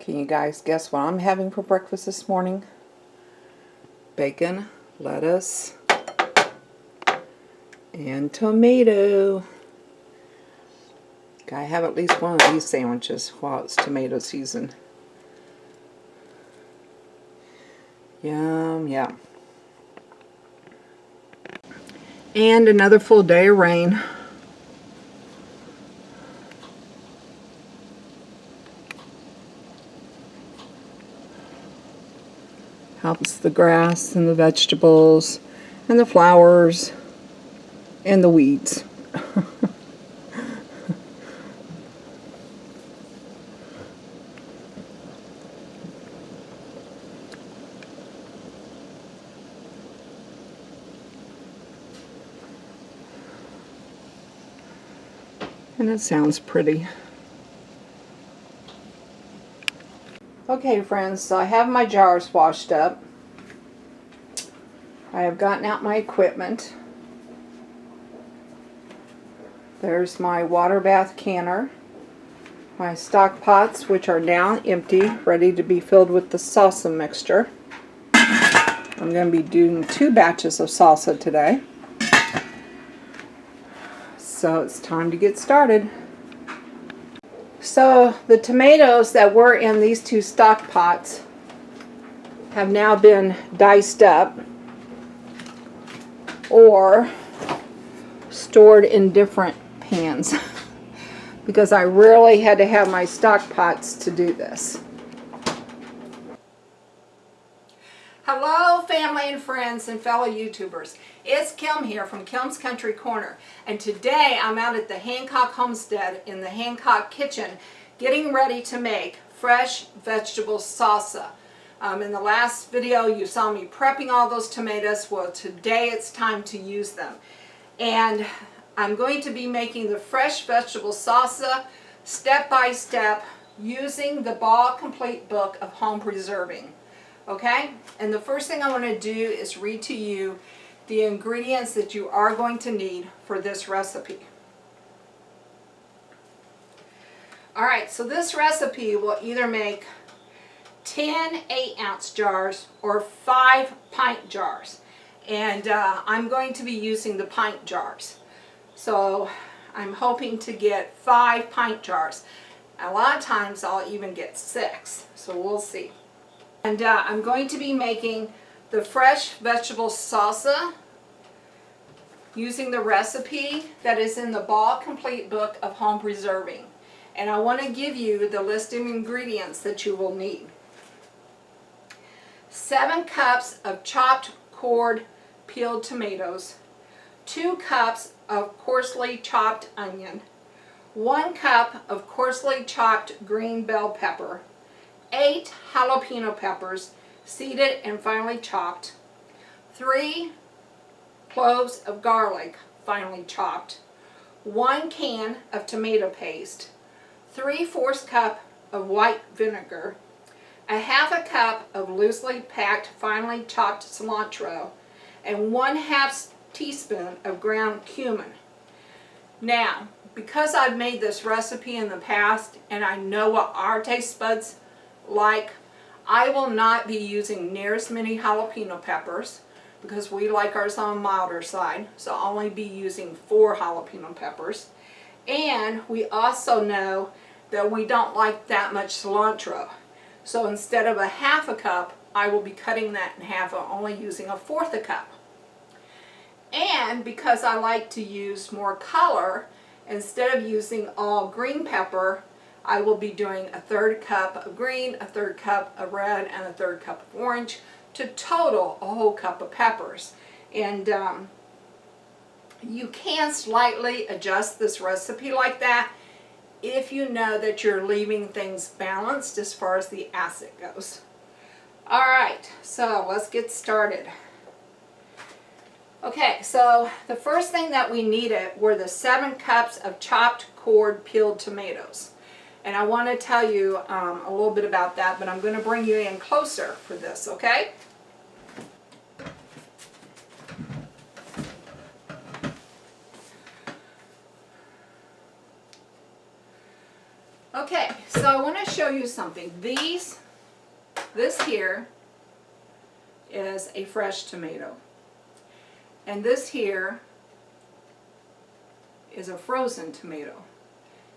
Can you guys guess what I'm having for breakfast this morning? Bacon, lettuce, and tomato. Gotta have at least one of these sandwiches while it's tomato season. Yum, yum. And another full day of rain. Helps the grass and the vegetables and the flowers and the weeds. And it sounds pretty. Okay friends, so I have my jars washed up. I have gotten out my equipment. There's my water bath canner. My stock pots, which are now empty, ready to be filled with the salsa mixture. I'm going to be doing 2 batches of salsa today. So it's time to get started. So the tomatoes that were in these 2 stock pots have now been diced up or stored in different pans because I really had to have my stock pots to do this. Hello family and friends and fellow YouTubers. It's Kim here from Kim's Country Corner, and today I'm out at the Hancock Homestead in the Hancock kitchen getting ready to make fresh vegetable salsa. In the last video you saw me prepping all those tomatoes. Well, today it's time to use them, and I'm going to be making the fresh vegetable salsa step by step using the Ball Complete Book of Home Preserving. Okay, and the first thing I want to do is read to you the ingredients that you are going to need for this recipe. Alright, so this recipe will either make 10 8-ounce jars or 5 pint jars, and I'm going to be using the pint jars. So I'm hoping to get 5 pint jars. A lot of times I'll even get 6, so we'll see. And I'm going to be making the fresh vegetable salsa using the recipe that is in the Ball Complete Book of Home Preserving. And I want to give you the list of ingredients that you will need. 7 cups of chopped cored peeled tomatoes, 2 cups of coarsely chopped onion, 1 cup of coarsely chopped green bell pepper, 8 jalapeno peppers, seeded and finely chopped, 3 cloves of garlic, finely chopped, 1 can of tomato paste, 3/4 cup of white vinegar, a 1/2 cup of loosely packed, finely chopped cilantro, and 1/2 teaspoon of ground cumin. Now, because I've made this recipe in the past and I know what our taste buds like, I will not be using near as many jalapeno peppers because we like ours on the milder side, so I'll only be using 4 jalapeno peppers. And we also know that we don't like that much cilantro, so instead of a 1/2 cup, I will be cutting that in half and only using a 1/4 cup. And because I like to use more color, instead of using all green pepper, I will be doing a 1/3 cup of green, a 1/3 cup of red, and a 1/3 cup of orange to total a whole cup of peppers. And you can slightly adjust this recipe like that if you know that you're leaving things balanced as far as the acid goes. Alright, so let's get started. Okay, so the first thing that we needed were the 7 cups of chopped cored peeled tomatoes. And I want to tell you a little bit about that, but I'm going to bring you in closer for this, okay? Okay, so I want to show you something. This here is a fresh tomato. And this here is a frozen tomato.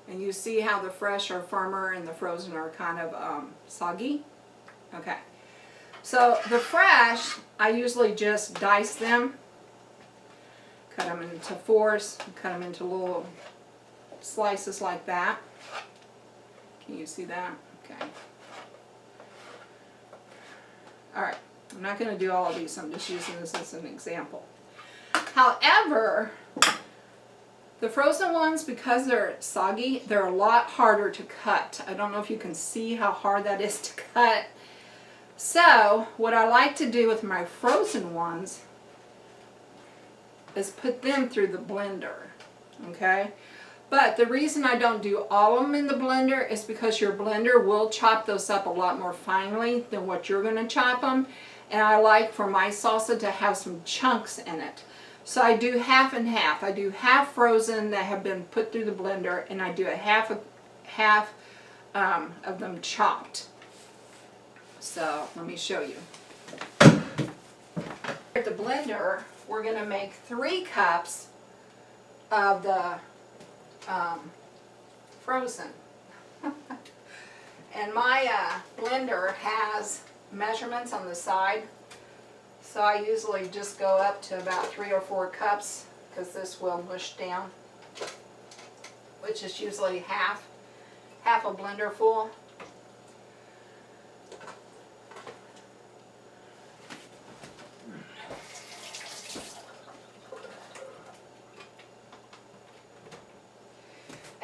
And you see how the fresh are firmer and the frozen are kind of soggy? Okay. So the fresh, I usually just dice them, cut them into fours, cut them into little slices like that. Can you see that? Okay. Alright, I'm not going to do all of these, I'm just using this as an example. However, the frozen ones, because they're soggy, they're a lot harder to cut. I don't know if you can see how hard that is to cut. So, what I like to do with my frozen ones is put them through the blender, okay? But the reason I don't do all of them in the blender is because your blender will chop those up a lot more finely than what you're going to chop them. And I like for my salsa to have some chunks in it. So I do half and half. I do half frozen that have been put through the blender, and I do a half of them chopped. So let me show you. At the blender, we're going to make 3 cups of the frozen. And my blender has measurements on the side. So I usually just go up to about 3 or 4 cups because this will mush down, which is usually half a blender full.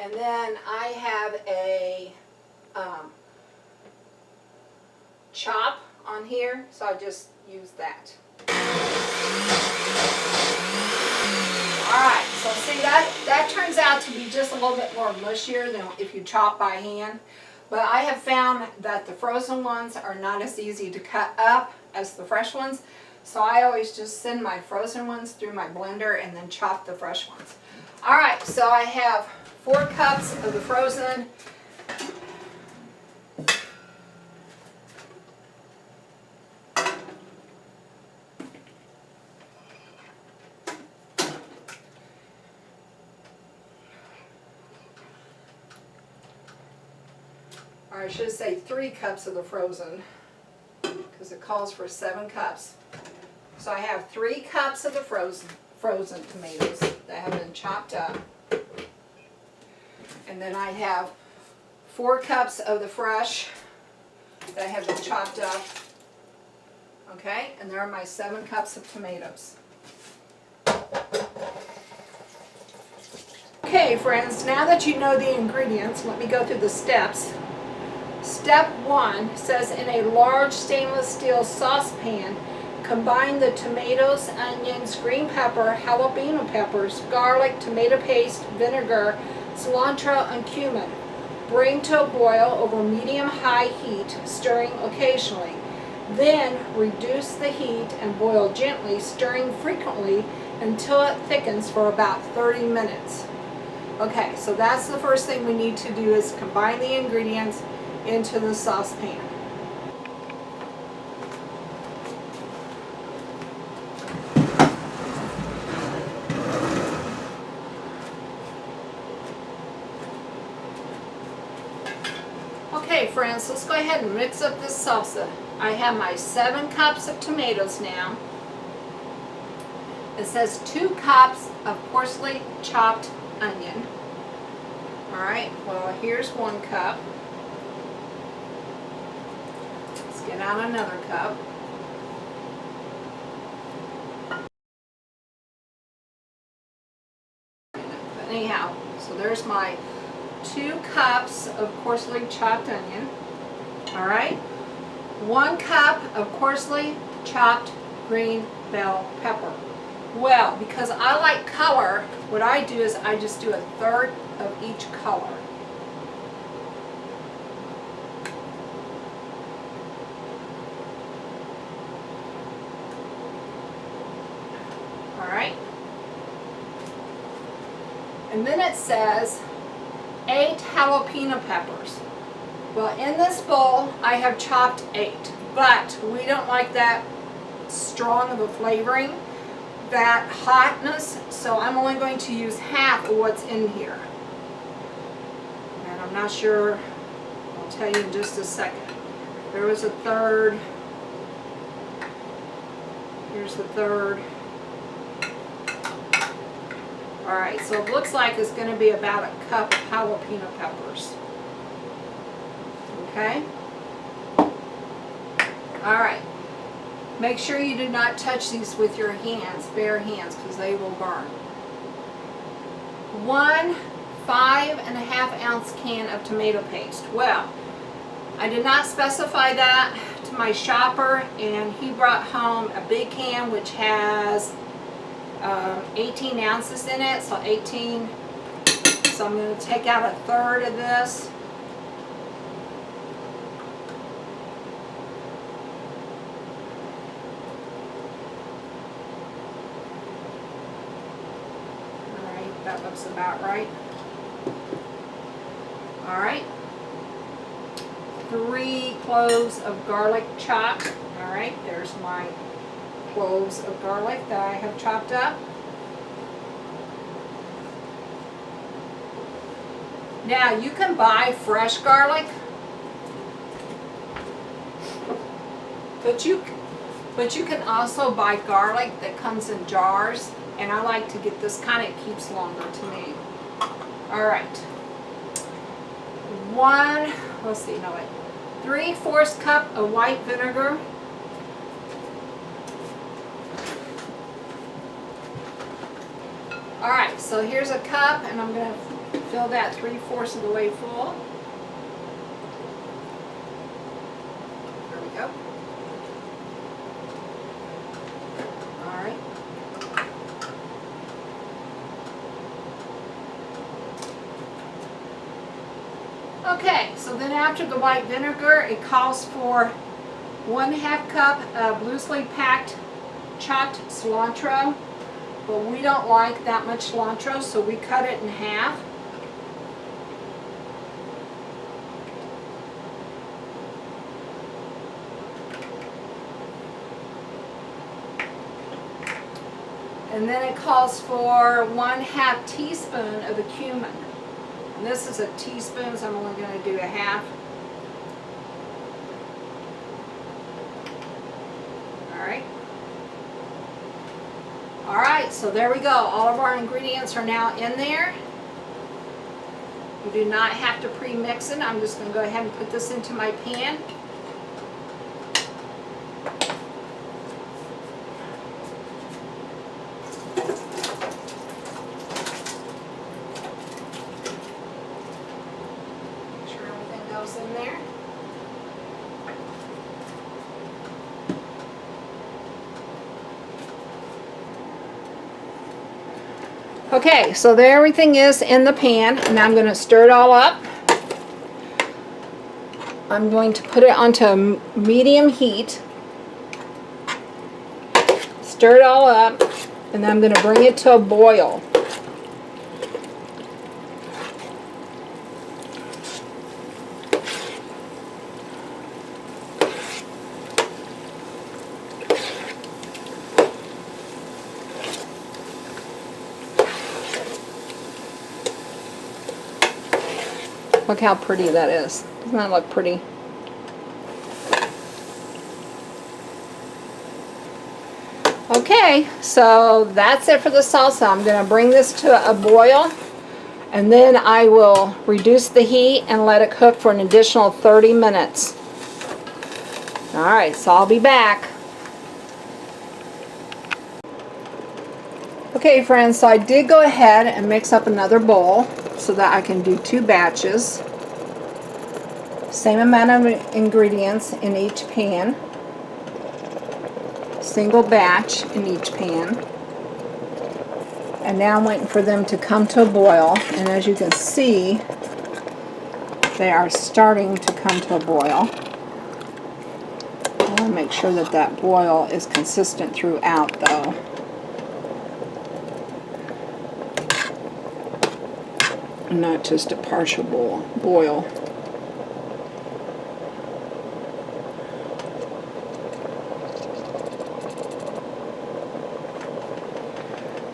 And then I have a chop on here, so I just use that. Alright, so see that turns out to be just a little bit more mushier than if you chop by hand. But I have found that the frozen ones are not as easy to cut up as the fresh ones. So I always just send my frozen ones through my blender and then chop the fresh ones. Alright, so I have 4 cups of the frozen. Or I should say 3 cups of the frozen, because it calls for 7 cups. So I have 3 cups of the frozen tomatoes that have been chopped up. And then I have 4 cups of the fresh that have been chopped up. Okay, and there are my 7 cups of tomatoes. Okay, friends, now that you know the ingredients, let me go through the steps. Step 1 says in a large stainless steel saucepan, combine the tomatoes, onions, green pepper, jalapeno peppers, garlic, tomato paste, vinegar, cilantro, and cumin. Bring to a boil over medium-high heat, stirring occasionally. Then reduce the heat and boil gently, stirring frequently until it thickens for about 30 minutes. Okay, so that's the first thing we need to do, is combine the ingredients into the saucepan. Okay friends, let's go ahead and mix up this salsa. I have my 7 cups of tomatoes now. It says 2 cups of coarsely chopped onion. Alright, well here's 1 cup. Let's get out another cup. Anyhow, so there's my 2 cups of coarsely chopped onion. Alright, 1 cup of coarsely chopped green bell pepper. Well, because I like color, what I do is I just do 1/3 of each color. Alright. And then it says 8 jalapeno peppers. Well, in this bowl, I have chopped 8, but we don't like that strong of a flavoring, that hotness, so I'm only going to use half of what's in here. And I'm not sure, I'll tell you in just a second. There was a third. Here's the third. Alright, so it looks like it's going to be about a cup of jalapeno peppers. Okay? Alright. Make sure you do not touch these with your hands, bare hands, because they will burn. 1 5.5-ounce can of tomato paste. Well, I did not specify that to my shopper, and he brought home a big can which has 18 ounces in it, so 18. So I'm going to take out a third of this. Alright, that looks about right. Alright. 3 cloves of garlic chopped. Alright, there's my cloves of garlic that I have chopped up. Now you can buy fresh garlic, but you can also buy garlic that comes in jars, and I like to get this kind of keeps longer to me. Alright. 3/4 cup of white vinegar. Alright, so here's a cup, and I'm going to fill that 3/4 of the way full. There we go. Alright. Okay, so then after the white vinegar, it calls for 1/2 cup of loosely packed chopped cilantro. But we don't like that much cilantro, so we cut it in half. And then it calls for 1/2 teaspoon of the cumin. And this is a teaspoon, so I'm only going to do a half. Alright. Alright, so there we go. All of our ingredients are now in there. You do not have to pre-mix it. I'm just going to go ahead and put this into my pan. Make sure everything goes in there. Okay, so there everything is in the pan, and I'm going to stir it all up. I'm going to put it onto medium heat. Stir it all up, and then I'm going to bring it to a boil. Look how pretty that is. Doesn't that look pretty? Okay, so that's it for the salsa. I'm going to bring this to a boil, and then I will reduce the heat and let it cook for an additional 30 minutes. Alright, so I'll be back. Okay friends, so I did go ahead and mix up another bowl so that I can do 2 batches. Same amount of ingredients in each pan. Single batch in each pan. And now I'm waiting for them to come to a boil, and as you can see, they are starting to come to a boil. I want to make sure that that boil is consistent throughout though. Not just a partial boil.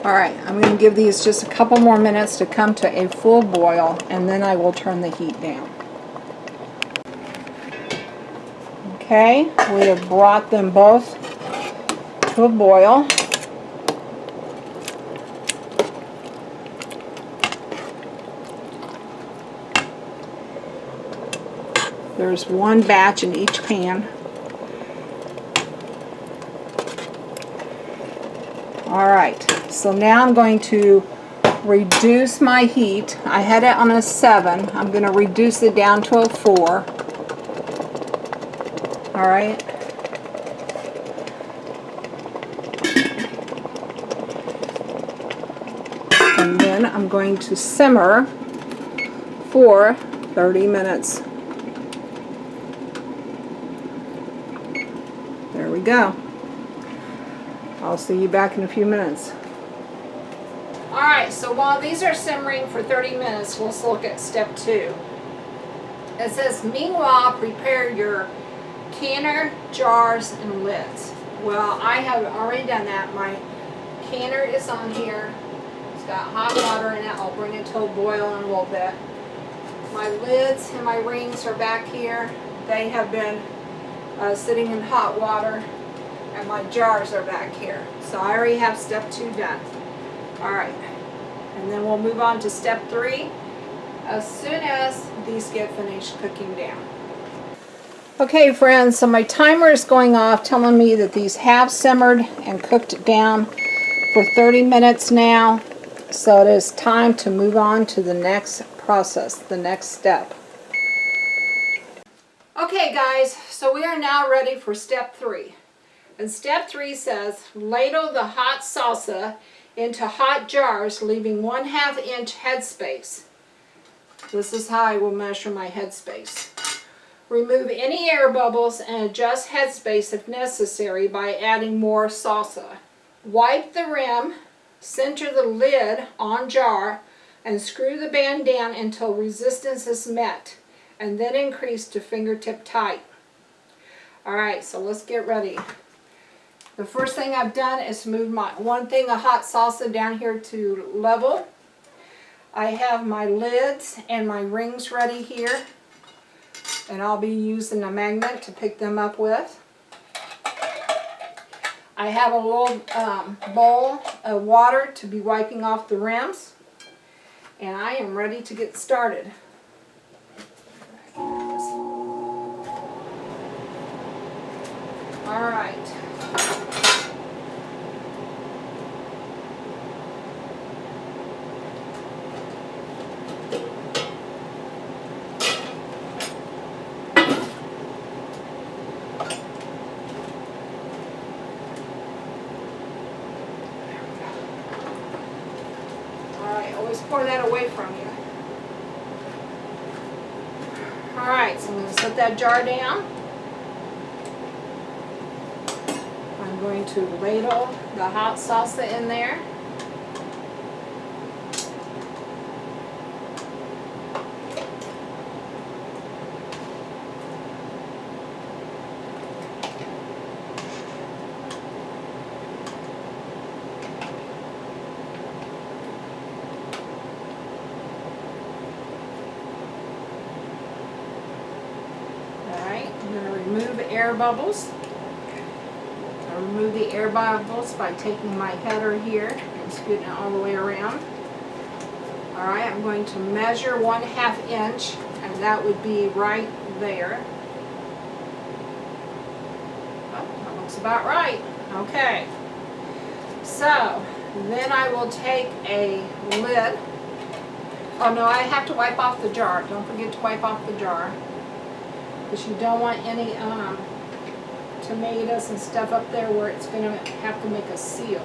Alright, I'm going to give these just a couple more minutes to come to a full boil, and then I will turn the heat down. Okay, we have brought them both to a boil. There's one batch in each pan. Alright, so now I'm going to reduce my heat. I had it on a 7. I'm going to reduce it down to a 4. Alright. And then I'm going to simmer for 30 minutes. There we go. I'll see you back in a few minutes. Alright, so while these are simmering for 30 minutes, let's look at step 2. It says, meanwhile, prepare your canner, jars, and lids. Well, I have already done that. My canner is on here. It's got hot water in it. I'll bring it to a boil in a little bit. My lids and my rings are back here. They have been sitting in hot water. And my jars are back here. So I already have step 2 done. Alright. And then we'll move on to step 3 as soon as these get finished cooking down. Okay friends, so my timer is going off telling me that these have simmered and cooked down for 30 minutes now. So it is time to move on to the next process, the next step. Okay guys, so we are now ready for step 3. And step 3 says, ladle the hot salsa into hot jars, leaving 1/2 inch headspace. This is how I will measure my headspace. Remove any air bubbles and adjust headspace if necessary by adding more salsa. Wipe the rim, center the lid on jar, and screw the band down until resistance is met, and then increase to fingertip tight. Alright, so let's get ready. The first thing I've done is move my one thing of hot salsa down here to level. I have my lids and my rings ready here, and I'll be using a magnet to pick them up with. I have a little bowl of water to be wiping off the rims, and I am ready to get started. All right. Always pour that away from you. Alright, so I'm going to set that jar down. I'm going to ladle the hot salsa in there. I'm going to remove air bubbles. I remove the air bubbles by taking my header here and scooting it all the way around. Alright, I'm going to measure 1/2 inch, and that would be right there. Oh, that looks about right. Okay. So, then I will take a lid. Oh no, I have to wipe off the jar. Don't forget to wipe off the jar, because you don't want any tomatoes and stuff up there where it's going to have to make a seal.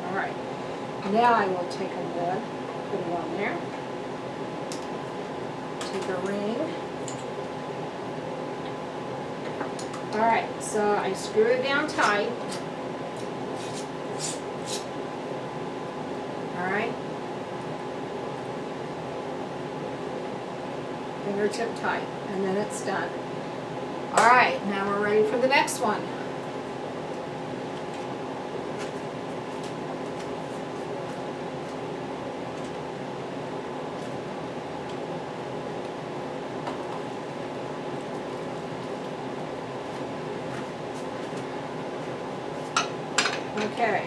Alright, now I will take a lid, put it on there, take a ring. Alright, so I screw it down tight. Alright. Fingertip tight, and then it's done. Alright, now we're ready for the next one. Okay.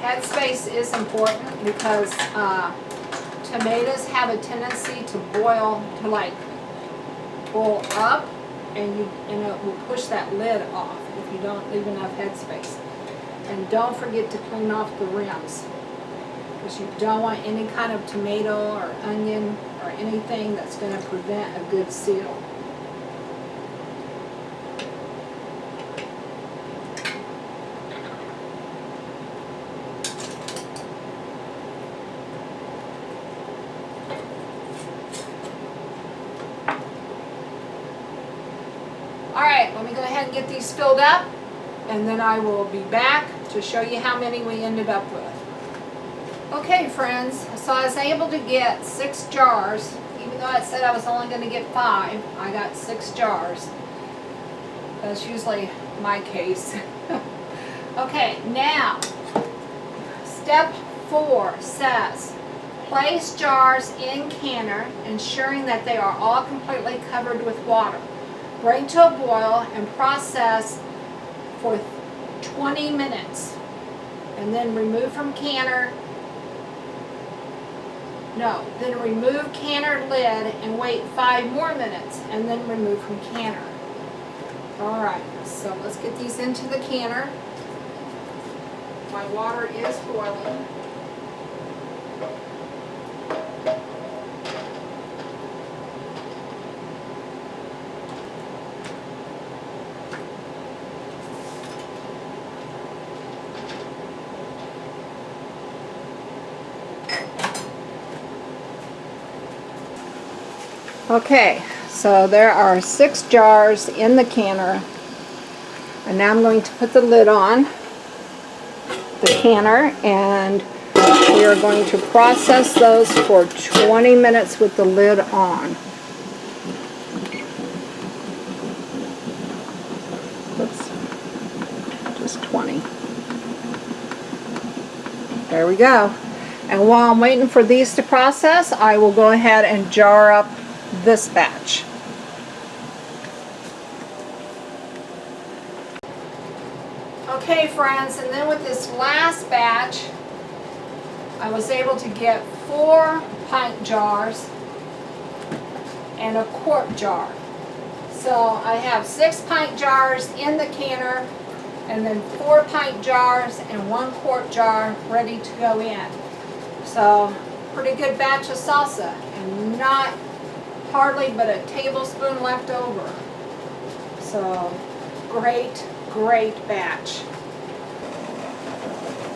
Headspace is important because tomatoes have a tendency to boil up, and it will push that lid off if you don't leave enough headspace. And don't forget to clean off the rims, because you don't want any kind of tomato or onion or anything that's going to prevent a good seal. Alright, let me go ahead and get these filled up, and then I will be back to show you how many we ended up with. Okay friends, so I was able to get 6 jars. Even though it said I was only going to get 5, I got 6 jars. That's usually my case. Okay, now, step 4 says, place jars in canner, ensuring that they are all completely covered with water. Bring to a boil and process for 20 minutes. And then remove from canner. No, then remove canner lid and wait 5 more minutes and then remove from canner. Alright, so let's get these into the canner. My water is boiling. Okay, so there are 6 jars in the canner, and now I'm going to put the lid on the canner, and we are going to process those for 20 minutes with the lid on. Oops, just 20. There we go. And while I'm waiting for these to process, I will go ahead and jar up this batch. Okay friends, and then with this last batch, I was able to get 4 pint jars and a quart jar. So I have 6 pint jars in the canner, and then 4 pint jars and 1 quart jar ready to go in. So pretty good batch of salsa, and not hardly but a tablespoon left over. So great batch.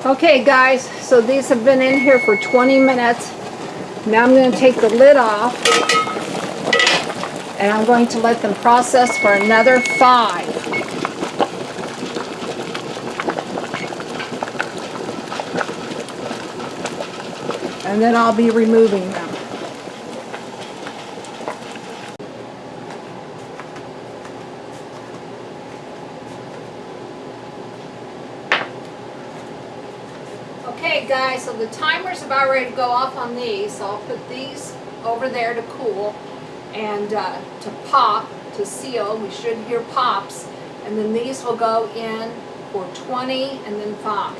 Okay guys, so these have been in here for 20 minutes. Now I'm going to take the lid off, and I'm going to let them process for another 5. And then I'll be removing them. Okay guys, so the timer's about ready to go off on these, so I'll put these over there to cool and to pop, to seal. We should hear pops, and then these will go in for 20 and then 5.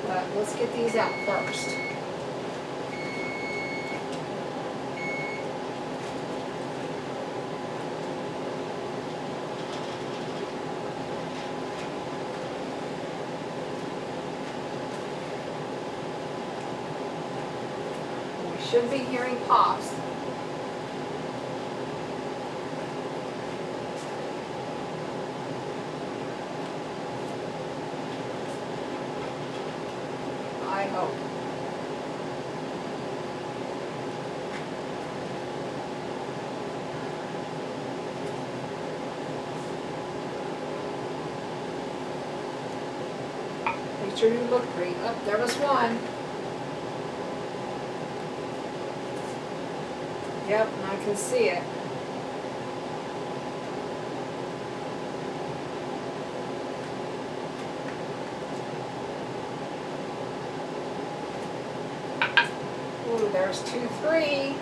But let's get these out first. Should be hearing pops. I hope. sure do look pretty. Oh, there was one. Yep, and I can see it. Ooh, there's 2, 3.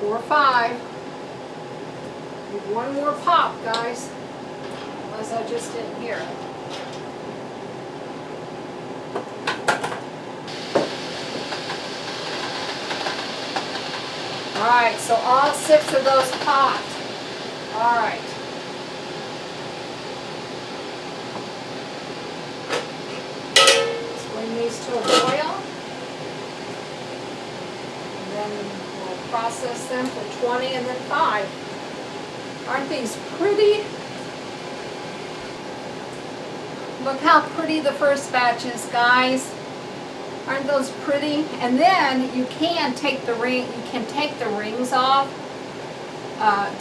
Four, 5. Need one more pop, guys. Unless I just didn't hear it. Alright, so all 6 of those popped. Alright. Let's bring these to a boil. And then we'll process them for 20 and then 5. Aren't these pretty? Look how pretty the first batch is, guys. Aren't those pretty? And then you can take the rings off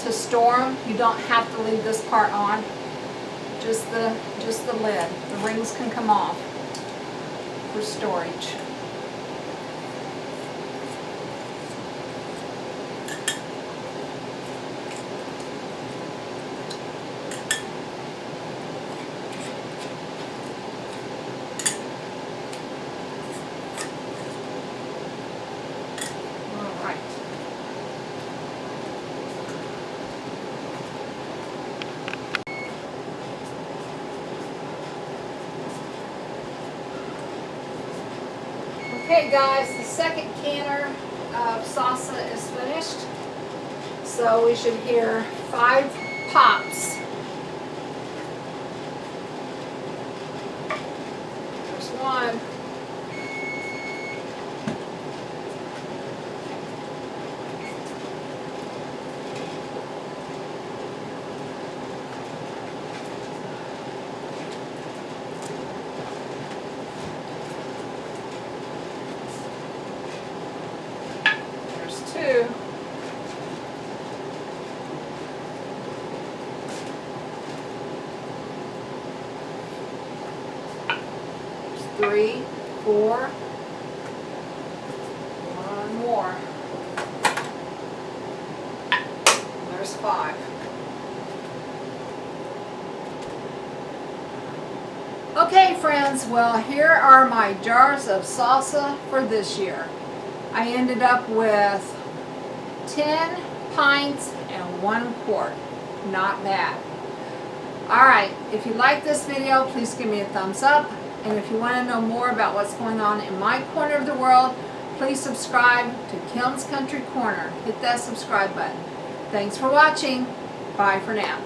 to store them. You don't have to leave this part on. Just the lid. The rings can come off for storage. Okay guys, the second canner of salsa is finished. So we should hear 5 pops. There's 1. There's 2. There's 3, 4. 1 more. There's 5. Okay friends, well here are my jars of salsa for this year. I ended up with 10 pints and 1 quart. Not bad. Alright, if you like this video, please give me a thumbs up. And if you want to know more about what's going on in my corner of the world, please subscribe to Kim's Country Corner. Hit that subscribe button. Thanks for watching. Bye for now.